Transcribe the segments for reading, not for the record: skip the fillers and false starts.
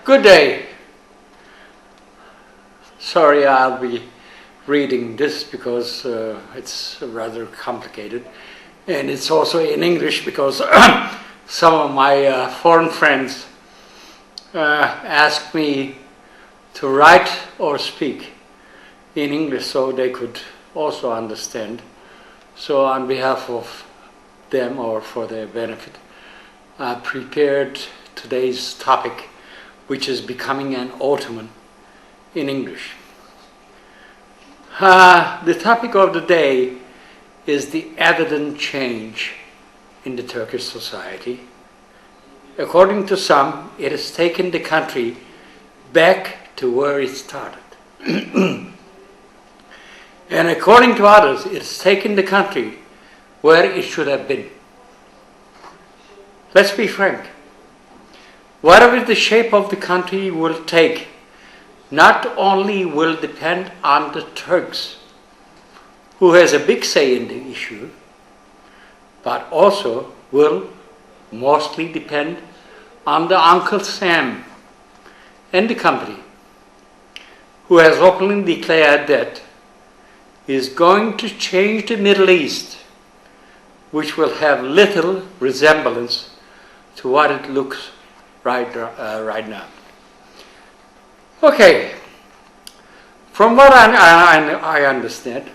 Good day. Sorry, I'll be reading this because it's rather complicated. And it's also in English because some of my foreign friends asked me to write or speak in English so they could also understand. So on behalf of them or for their benefit, I prepared today's topic, which is becoming an Ottoman in English. The topic of the day is the evident change in the Turkish society. According to some, it has taken the country back to where it started. And according to others, it has taken the country where it should have been. Let's be frank. Whatever the shape of the country will take, not only will depend on the Turks, who has a big say in the issue, but also will mostly depend on the Uncle Sam and the company, who has openly declared that he is going to change the Middle East, which will have little resemblance to what it looks right now. Okay, from what I understand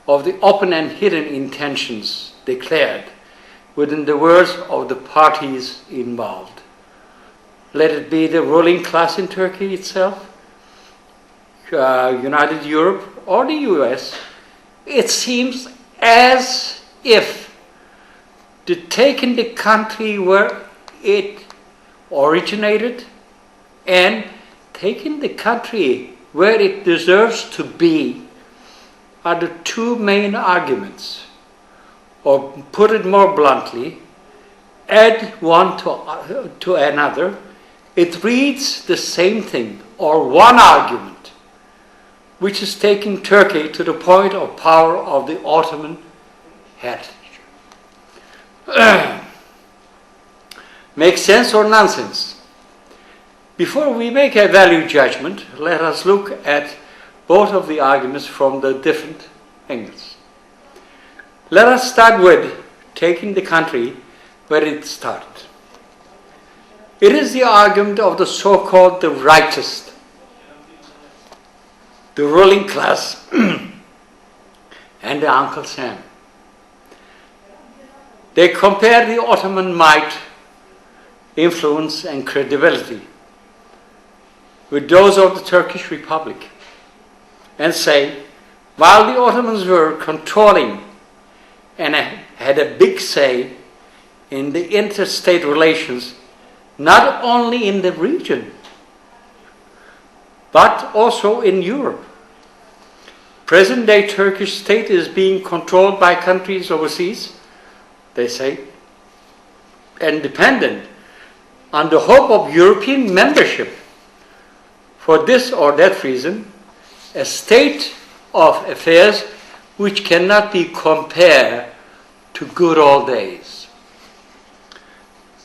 of the open and hidden intentions declared within the words of the parties involved, let it be the ruling class in Turkey itself, United Europe, or the US, it seems as if taking the country where it originated and taking the country where it deserves to be are the two main arguments. Or put it more bluntly, add one to another, it reads the same thing, or one argument, which is taking Turkey to the point of power of the Ottoman heritage. Make sense or nonsense? Before we make a value judgment, let us look at both of the arguments from the different angles. Let us start with taking the country where it started. It is the argument of the so-called the righteous, the ruling class, and the Uncle Sam. They compare the Ottoman might, influence, and credibility with those of the Turkish Republic and say, while the Ottomans were controlling and had a big say in the interstate relations, not only in the region, but also in Europe. Present-day Turkish state is being controlled by countries overseas, they say, and dependent on the hope of European membership. For this or that reason, a state of affairs which cannot be compared to good old days.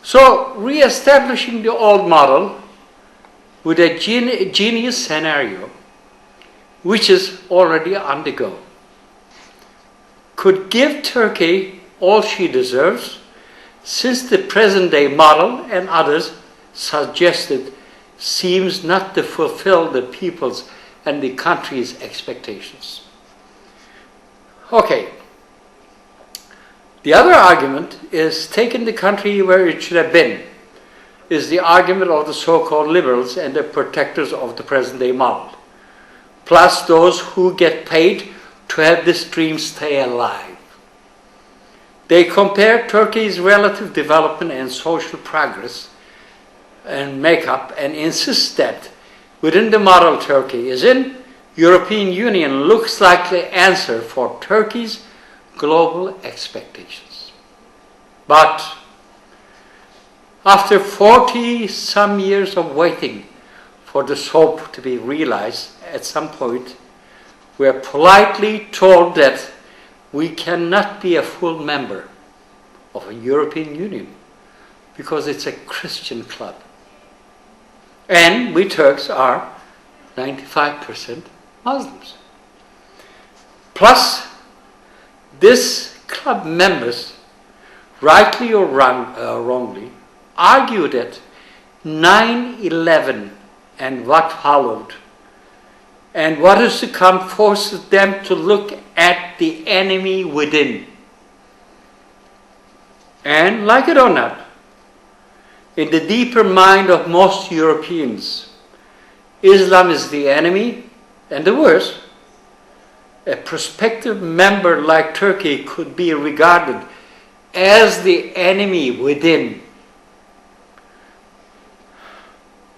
So, re-establishing the old model with a genius scenario, which is already on the go, could give Turkey all she deserves, since the present-day model and others suggested seems not to fulfill the people's and the country's expectations. Okay. The other argument is taking the country where it should have been, is the argument of the so-called liberals and the protectors of the present-day model, plus those who get paid to have this dream stay alive. They compare Turkey's relative development and social progress and makeup and insist that within the model Turkey is in, European Union looks like the answer for Turkey's global expectations. But after 40-some years of waiting for this hope to be realized at some point, we are politely told that we cannot be a full member of a European Union because it's a Christian club. And we Turks are 95% Muslims. Plus, this club members, rightly or wrongly, argue that 9/11 and what followed and what is to come forces them to look at the enemy within. And like it or not, in the deeper mind of most Europeans, Islam is the enemy, and the worst, a prospective member like Turkey could be regarded as the enemy within.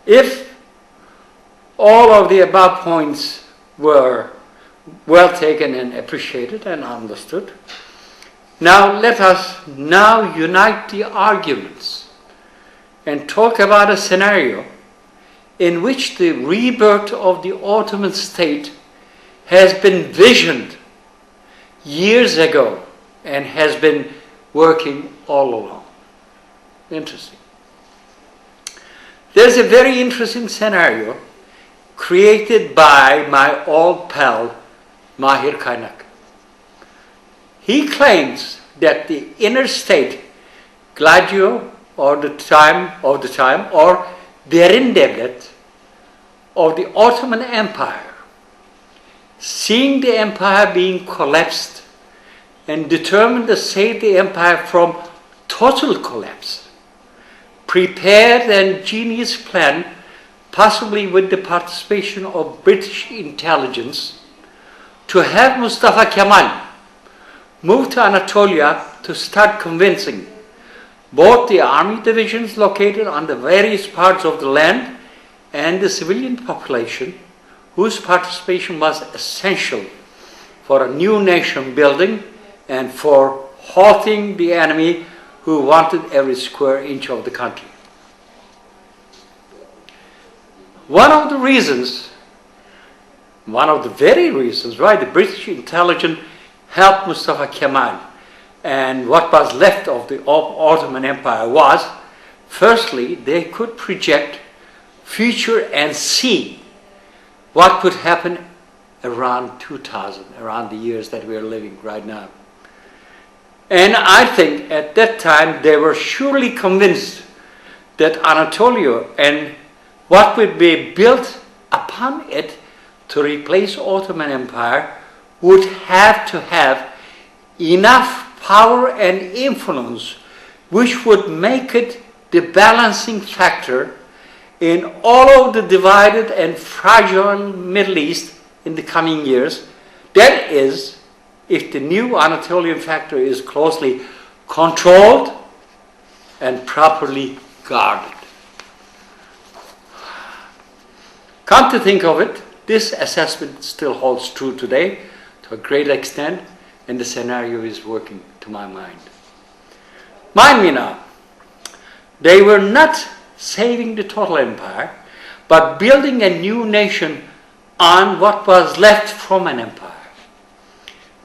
If all of the above points were well taken and appreciated and understood, now let us now unite the arguments and talk about a scenario in which the rebirth of the Ottoman state has been visioned years ago and has been working all along. Interesting. There's a very interesting scenario created by my old pal Mahir Kaynak. He claims that the inner state, Gladio, or Derin Devlet of the Ottoman Empire, seeing the empire being collapsed and determined to save the empire from total collapse, prepared an ingenious plan, possibly with the participation of British intelligence, to have Mustafa Kemal move to Anatolia to start convincing both the army divisions located on the various parts of the land and the civilian population, whose participation was essential for a new nation building and for halting the enemy who wanted every square inch of the country. One of the very reasons why the British intelligence helped Mustafa Kemal and what was left of the Ottoman Empire was, firstly, they could project future and see what could happen around 2000, around the years that we are living right now. And I think at that time they were surely convinced that Anatolia and what would be built upon it to replace Ottoman Empire would have to have enough power and influence which would make it the balancing factor in all of the divided and fragile Middle East in the coming years. That is, if the new Anatolian factor is closely controlled and properly guarded. Come to think of it, this assessment still holds true today to a great extent, and the scenario is working to my mind. Mind me now, they were not saving the total empire, but building a new nation on what was left from an empire.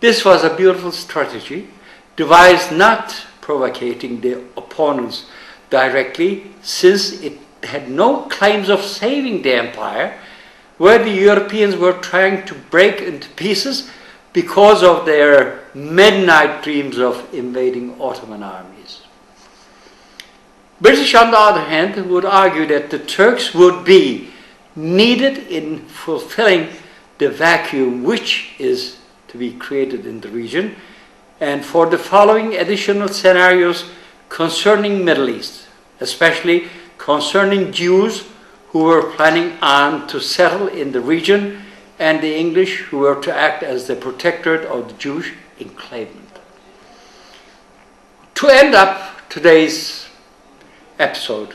This was a beautiful strategy, devised not provocating the opponents directly, since it had no claims of saving the empire, where the Europeans were trying to break into pieces because of their midnight dreams of invading Ottoman armies. British, on the other hand, would argue that the Turks would be needed in fulfilling the vacuum which is to be created in the region, and for the following additional scenarios concerning Middle East, especially concerning Jews who were planning on to settle in the region, and the English who were to act as the protectorate of the Jewish enclavement. To end up today's episode,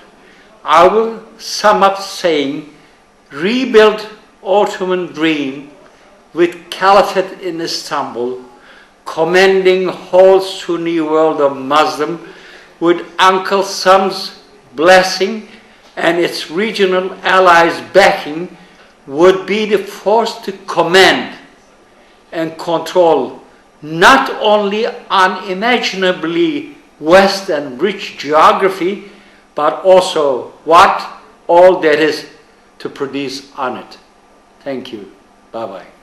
I will sum up saying, rebuild Ottoman dream with Caliphate in Istanbul, commanding whole Sunni world of Muslim with Uncle Sam's blessing and its regional allies' backing, would be the force to command and control not only unimaginably vast and rich geography, but also what all that is to produce on it. Thank you. Bye-bye.